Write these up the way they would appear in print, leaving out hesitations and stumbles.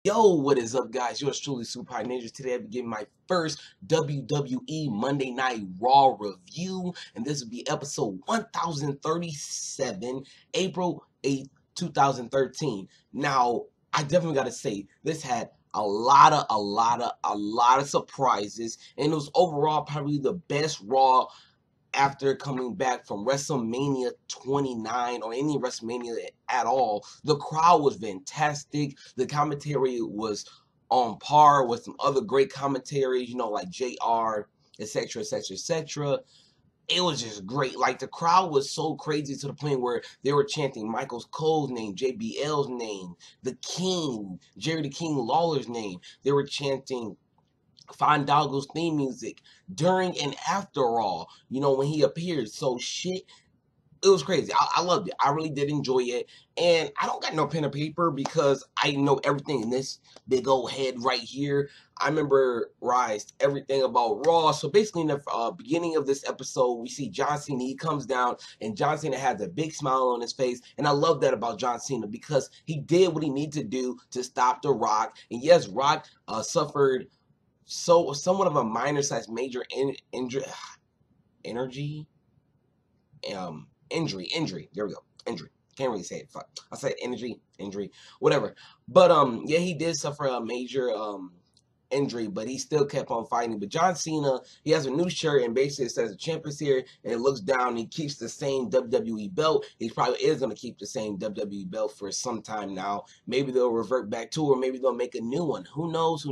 Yo, what is up, guys? Yours truly, Super Ninja. Today I'll be giving my first WWE Monday Night Raw review, and this will be episode 1037, April 8th, 2013. Now, I definitely got to say, this had a lot of surprises, and it was overall probably the best Raw after coming back from WrestleMania 29 or any WrestleMania at all. The crowd was fantastic. The commentary was on par with some other great commentaries, like JR, etc., etc., etc. It was just great. Like, the crowd was so crazy to the point where they were chanting Michael Cole's name, JBL's name, the King, Jerry the King Lawler's name. They were chanting Fandango's theme music during and after all, when he appeared. So shit, it was crazy. I loved it. I really did enjoy it. And I don't got no pen or paper because I know everything in this big old head right here. I memorized everything about Raw. So basically in the beginning of this episode, we see John Cena. He comes down and John Cena has a big smile on his face. And I love that about John Cena because he did what he needed to do to stop The Rock. And yes, Rock suffered somewhat of a minor slash major injury. There we go. Injury. Can't really say it. Fuck. I said injury, whatever. But yeah, he did suffer a major injury, but he still kept on fighting. But John Cena, he has a new shirt, and basically it says the champ is here, and it looks down, and he keeps the same WWE belt. He probably is going to keep the same WWE belt for some time now. Maybe they'll revert back to, or maybe they'll make a new one. Who knows?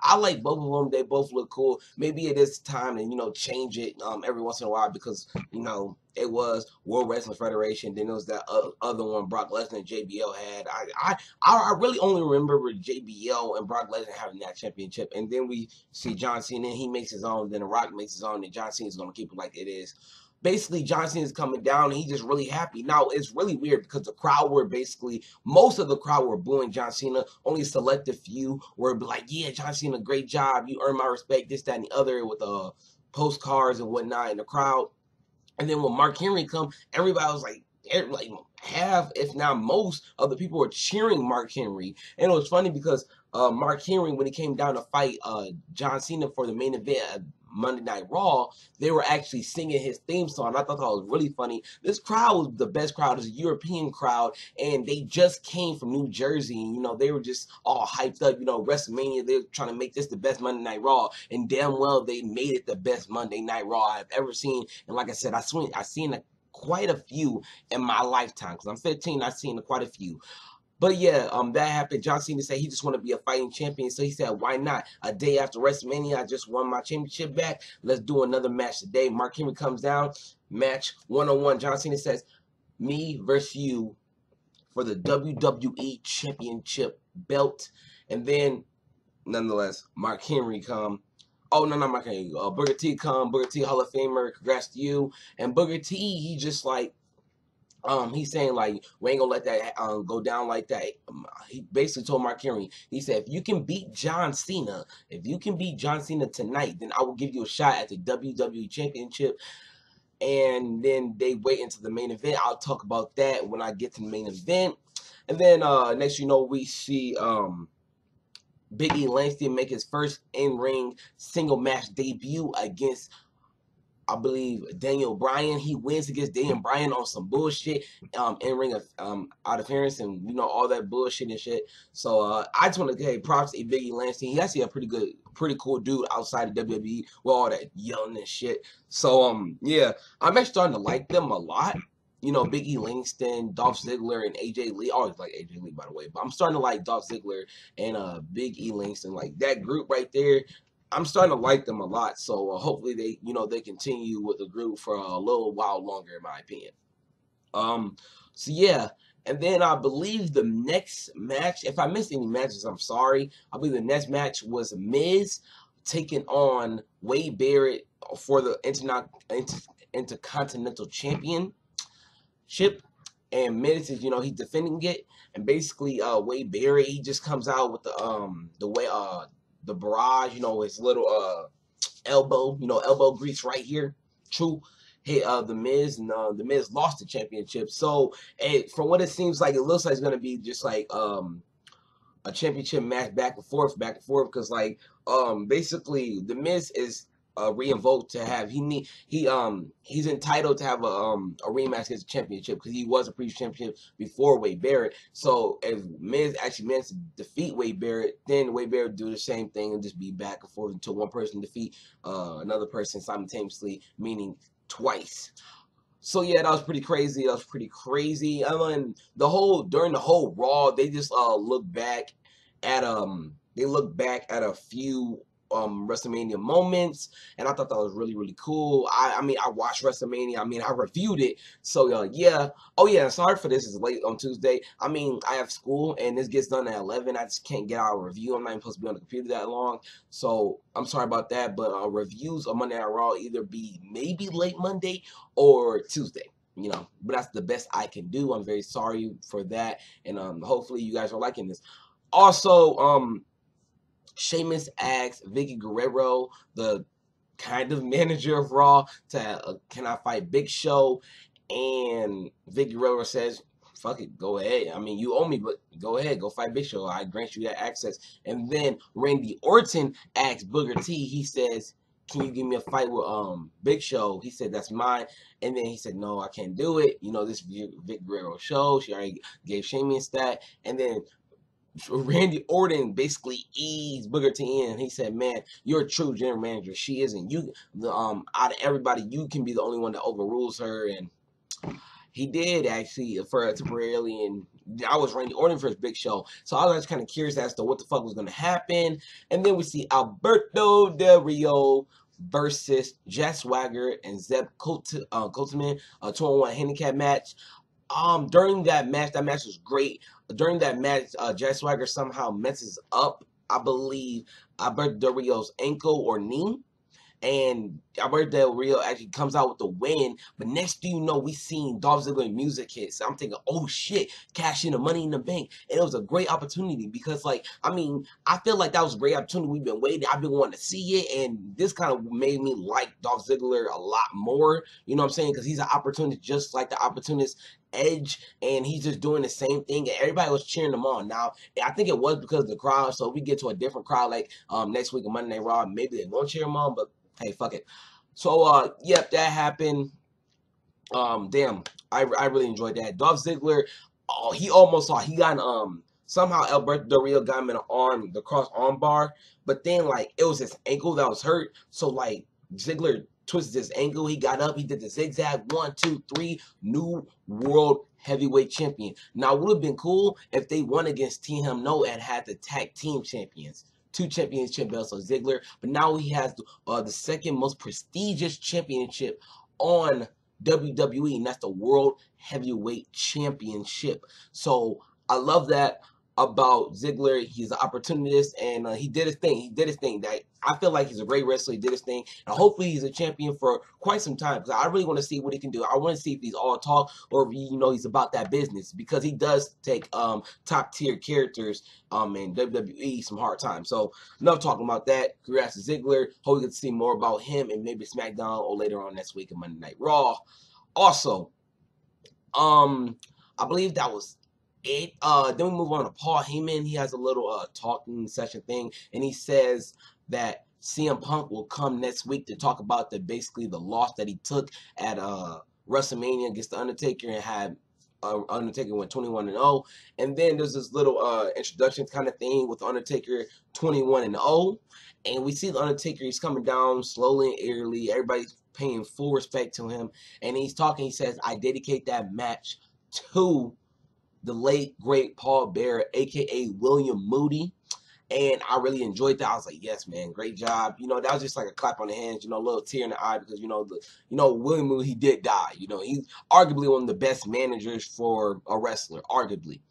I like both of them. They both look cool. Maybe it is time to, change it every once in a while because, it was World Wrestling Federation. Then there was that other one Brock Lesnar and JBL had. I really only remember JBL and Brock Lesnar having that championship. And then we see John Cena. He makes his own. Then The Rock makes his own. And John Cena's going to keep it like it is. Basically, John Cena's coming down, and he's just really happy. Now, it's really weird because the crowd were most of the crowd were booing John Cena. Only a selective few were like, yeah, John Cena, great job. You earned my respect, this, that, and the other, with postcards and whatnot in the crowd. And then when Mark Henry come, everybody was like half, if not most, of the people were cheering Mark Henry. And it was funny because Mark Henry, when he came down to fight John Cena for the main event at Monday Night Raw, they were actually singing his theme song. I thought that was really funny. This crowd was the best crowd. It was a European crowd, and they just came from New Jersey. And, they were just all hyped up. WrestleMania, they were trying to make this the best Monday Night Raw, and damn well they made it the best Monday Night Raw I've ever seen. And like I said, I've seen quite a few in my lifetime because I'm 15. I've seen quite a few. But yeah, that happened. John Cena said he just want to be a fighting champion. So he said, why not? A day after WrestleMania, I just won my championship back. Let's do another match today. Mark Henry comes down. Match 1-on-1. John Cena says, me versus you for the WWE Championship belt. And then, nonetheless, Mark Henry come. Oh, no, not Mark Henry. Booker T come. Booker T, Hall of Famer. Congrats to you. And Booker T, he just like, he's saying like, we ain't gonna let that go down like that. He basically told Mark Henry, he said, if you can beat John Cena tonight, then I will give you a shot at the WWE Championship. And then they wait until the main event. I'll talk about that when I get to the main event. And then next, we see Big E Langston make his first in-ring single match debut against, I believe, Daniel Bryan. He wins against Daniel Bryan on some bullshit, in-ring out appearance and all that bullshit and shit. So I just want to give props to Big E Langston. He's actually a pretty cool dude outside of WWE with all that yelling and shit. So yeah, I'm actually starting to like them a lot. Big E Langston, Dolph Ziggler, and AJ Lee. I always like AJ Lee, by the way, but I'm starting to like Dolph Ziggler and Big E Langston. Like, that group right there, I'm starting to like them a lot. So hopefully they continue with the group for a little while longer, in my opinion. So yeah. And then I believe the next match, if I missed any matches, I'm sorry. I believe the next match was Miz taking on Wade Barrett for the Intercontinental Championship. And Miz is, he's defending it. And basically, Wade Barrett, he just comes out with the barrage, his little elbow grease right here. True. Hit the Miz, and the Miz lost the championship. So from what it seems like, it looks like it's gonna be just like a championship match back and forth, because like basically the Miz is re-invoked to have he's entitled to have a rematch against the championship because he was a previous champion before Wade Barrett. So if Miz actually managed to defeat Wade Barrett, then Wade Barrett do the same thing and just be back and forth until one person defeat another person simultaneously, meaning twice. So yeah, that was pretty crazy. That was pretty crazy. I mean, during the whole Raw, they just look back at a few WrestleMania moments, and I thought that was really really cool. I mean, I watched WrestleMania. I mean, I reviewed it. So yeah. Oh yeah, sorry for this. It's late on Tuesday. I mean, I have school, and this gets done at 11. I just can't get out a review. I'm not even supposed to be on the computer that long, so I'm sorry about that. But reviews on Monday Night Raw either be maybe late Monday or Tuesday. But that's the best I can do. I'm very sorry for that, and hopefully you guys are liking this. Also, Sheamus asked Vicky Guerrero, the kind of manager of Raw, to can I fight Big Show? And Vicky Guerrero says, fuck it, go ahead. I mean, you owe me, but go ahead, go fight Big Show. I grant you that access. And then Randy Orton asked Booker T, he says, can you give me a fight with Big Show? He said, that's mine. And then he said, no, I can't do it. This Vicky Guerrero show. She already gave Sheamus that. And then Randy Orton basically eased Booker T in. He said, man, you're a true general manager. She isn't. You, out of everybody, you can be the only one that overrules her. And he did actually for temporarily, and I was Randy Orton for his Big Show. So I was kind of curious as to what the fuck was going to happen. And then we see Alberto Del Rio versus Jack Swagger and Zeb Coltman, a 2-on-1 handicap match. During that match was great. During that match, Jack Swagger somehow messes up, I believe, Alberto Del Rio's ankle or knee. And Alberto Del Rio actually comes out with the win. But next thing you know, we seen Dolph Ziggler music hit. So I'm thinking, oh shit, cash in the Money in the Bank. And it was a great opportunity because, like, I mean, I feel like that was a great opportunity. We've been waiting. I've been wanting to see it. And this kind of made me like Dolph Ziggler a lot more. You know what I'm saying? Because he's an opportunist just like the opportunist Edge, and he's just doing the same thing, and everybody was cheering him on. Now, I think it was because of the crowd, so if we get to a different crowd, like next week on Monday Night Raw, maybe they won't cheer him on, but hey, fuck it. So, yep, that happened. Damn, I really enjoyed that. Dolph Ziggler, he almost saw, he got, somehow Alberto Del Rio got him in the cross arm bar, but then, like, it was his ankle that was hurt, so, like, Ziggler twisted his ankle, he got up, he did the zigzag, 1, 2, 3, new world heavyweight champion. Now, it would have been cool if they won against Team No and had the tag team champions. 2 championship belts on Ziggler, but now he has the second most prestigious championship on WWE, and that's the World Heavyweight Championship. So I love that about Ziggler. He's an opportunist, and he did his thing. That I feel like he's a great wrestler. He did his thing, and hopefully he's a champion for quite some time because I really want to see what he can do. I want to see if he's all talk or if he's about that business because he does take top tier characters in WWE some hard time. So enough talking about that. Congrats to Ziggler. Hope we get to see more about him and maybe SmackDown or later on next week in Monday Night Raw. Also, I believe that was it. Then we move on to Paul Heyman. He has a little talking session thing, and he says that CM Punk will come next week to talk about basically the loss that he took at WrestleMania against the Undertaker and had Undertaker went 21-0. And then there's this little introduction kind of thing with Undertaker 21-0. And we see the Undertaker, he's coming down slowly and eerily. Everybody's paying full respect to him. And he's talking, he says, I dedicate that match to the late, great Paul Bearer, a.k.a. William Moody. And I really enjoyed that. I was like, yes, man, great job. That was just like a clap on the hands, a little tear in the eye because, William Moody, he did die. He's arguably one of the best managers for a wrestler, arguably.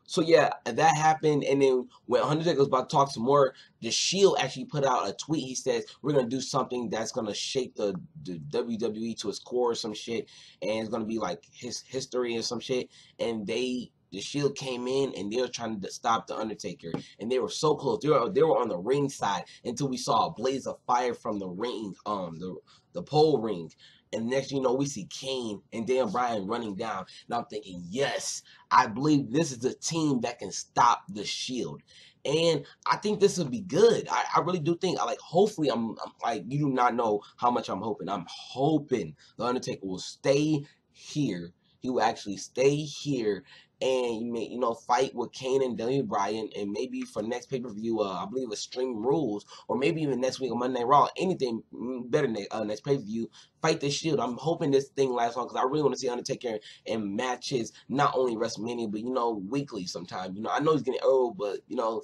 So yeah, that happened, and then when Undertaker was about to talk some more, the Shield actually put out a tweet. He says, we're going to do something that's going to shake the WWE to its core or some shit, and it's going to be like his history or some shit, and the Shield came in, and they were trying to stop the Undertaker, and they were so close. They were on the ring side until we saw a blaze of fire from the ring, the pole ring. And next you know, we see Kane and Dan Bryan running down. And I'm thinking, yes, I believe this is a team that can stop the Shield. And I think this would be good. I really do think. I like. Hopefully, I'm like. You do not know how much I'm hoping. I'm hoping the Undertaker will stay here. He will actually stay here and you know, fight with Kane and Daniel Bryan, and maybe for next pay-per-view, I believe Extreme Rules, or maybe even next week on Monday Night Raw, anything better than next pay-per-view, fight the Shield. I'm hoping this thing lasts long because I really want to see Undertaker in matches, not only WrestleMania, but you know, weekly sometime. You know, I know he's getting old, but you know,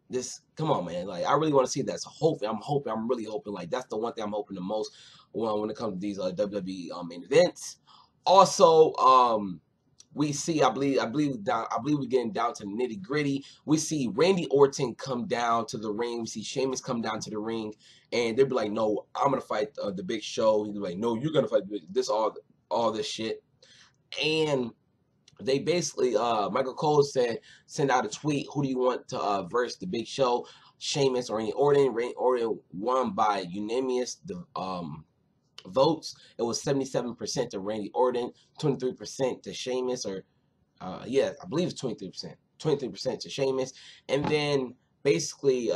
this, come on, man. Like, I really want to see that. So hopefully, I'm really hoping. Like, that's the one thing I'm hoping the most when it comes to these WWE main events. Also, we see, I believe we're getting down to nitty gritty. We see Randy Orton come down to the ring. We see Sheamus come down to the ring, and they'll be like, "No, I'm gonna fight the Big Show." He'll be like, "No, you're gonna fight this all this shit." And they basically, Michael Cole send out a tweet. Who do you want to verse the Big Show? Sheamus or Randy Orton? Randy Orton won by unanimous votes. It was 77% to Randy Orton, 23% to Sheamus, or yeah, I believe it's 23%. 23% to Sheamus. And then basically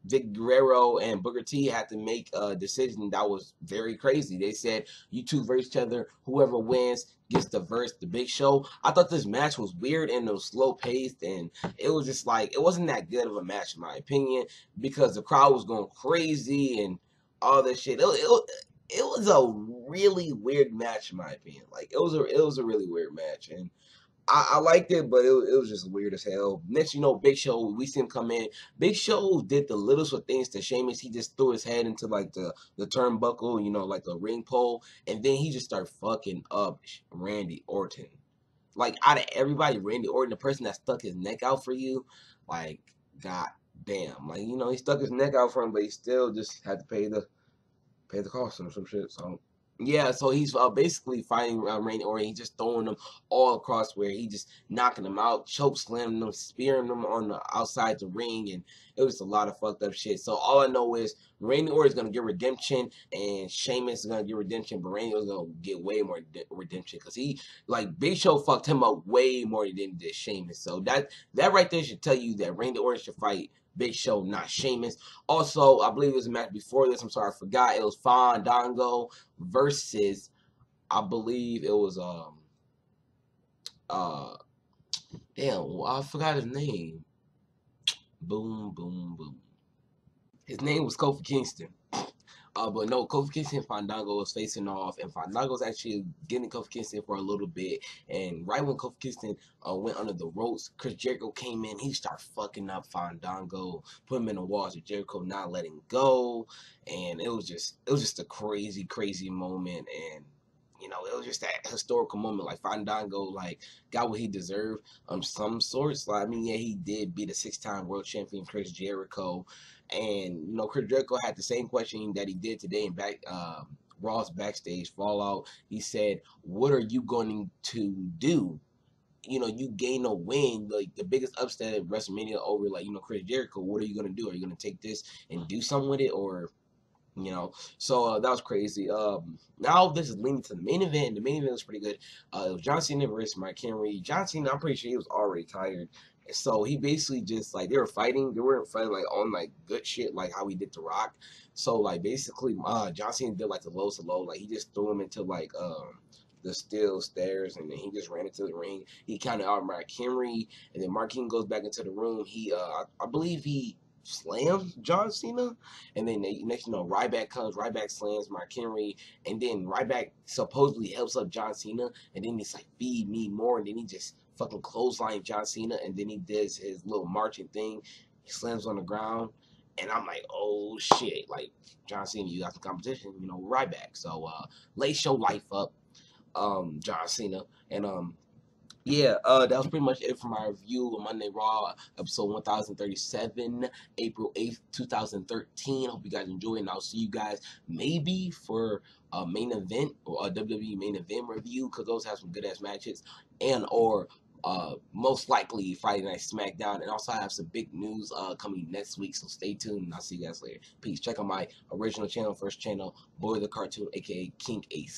Vic Guerrero and Booker T had to make a decision that was very crazy. They said, you two verse each other. Whoever wins gets to verse the Big Show. I thought this match was weird and it was slow paced, and it was just like, it wasn't that good of a match in my opinion, because the crowd was going crazy and all this shit. It was a really weird match in my opinion. Like, it was a really weird match, and I liked it, but it was just weird as hell. Next, you know, Big Show, we see him come in. Big Show did the littlest of things to Sheamus. He just threw his head into like the turnbuckle, you know, like the ring pole, and then he just started fucking up Randy Orton. Like, out of everybody, Randy Orton, the person that stuck his neck out for you, like, god damn, like, you know, he stuck his neck out for him, but he still just had to pay the cost or some shit. So yeah, so he's basically fighting Randy Orton. He's just throwing them all across, where he just knocking them out, choke slamming them, spearing them on the outside the ring, and it was a lot of fucked up shit. So all I know is Randy Orton is gonna get redemption, and Sheamus is gonna get redemption, but Randy Orton's gonna get way more redemption because he, like, Big Show fucked him up way more than he did Sheamus. So that right there should tell you that Randy Orton should fight Big Show, not Sheamus. Also, I believe it was a match before this. I'm sorry, I forgot. It was Fandango versus, I believe it was damn, I forgot his name. Boom, boom, boom. His name was Kofi Kingston. But no, Kofi Kingston and Fandango was facing off, and Fandango's actually getting Kofi Kingston for a little bit. And right when Kofi Kingston went under the ropes, Chris Jericho came in. He started fucking up Fandango, put him in the walls with Jericho not letting go, and it was just a crazy, crazy moment. And you know, it was just that historical moment. Like, Fandango, like, got what he deserved, some sorts. Like, I mean, yeah, he did beat a 6-time world champion Chris Jericho, and you know, Chris Jericho had the same question that he did today in Raw's backstage fallout. He said, "What are you going to do? You know, you gain a win, like the biggest upset at WrestleMania over, like, you know, Chris Jericho. What are you gonna do? Are you gonna take this and do something with it, or?" You know, so that was crazy. Now this is leading to the main event. The main event was pretty good. It was John Cena versus Mark Henry. John Cena, I'm pretty sure he was already tired, so he basically just, like, they were fighting. They weren't fighting like on like good shit like how he did The Rock. So like basically, John Cena did like the lowest of low. Like, he just threw him into like the steel stairs, and then he just ran into the ring. He counted out Mark Henry, and then Mark Henry goes back into the room. He I believe he slams John Cena, and then next, you know, Ryback comes. Ryback slams Mark Henry, and then Ryback supposedly helps up John Cena, and then he's like, feed me more, and then he just fucking clothesline John Cena, and then he does his little marching thing. He slams on the ground, and I'm like, oh shit, like, John Cena, you got the competition, you know, Ryback. So let's show life up John Cena, and yeah, that was pretty much it for my review of Monday Raw, episode 1037, April 8th, 2013. I hope you guys enjoy it, and I'll see you guys maybe for a main event, or a WWE main event review, because those have some good-ass matches, and or most likely Friday Night SmackDown, and also I have some big news coming next week, so stay tuned, and I'll see you guys later. Peace. Check out my original channel, first channel, Boy the Cartoon, aka King Ace.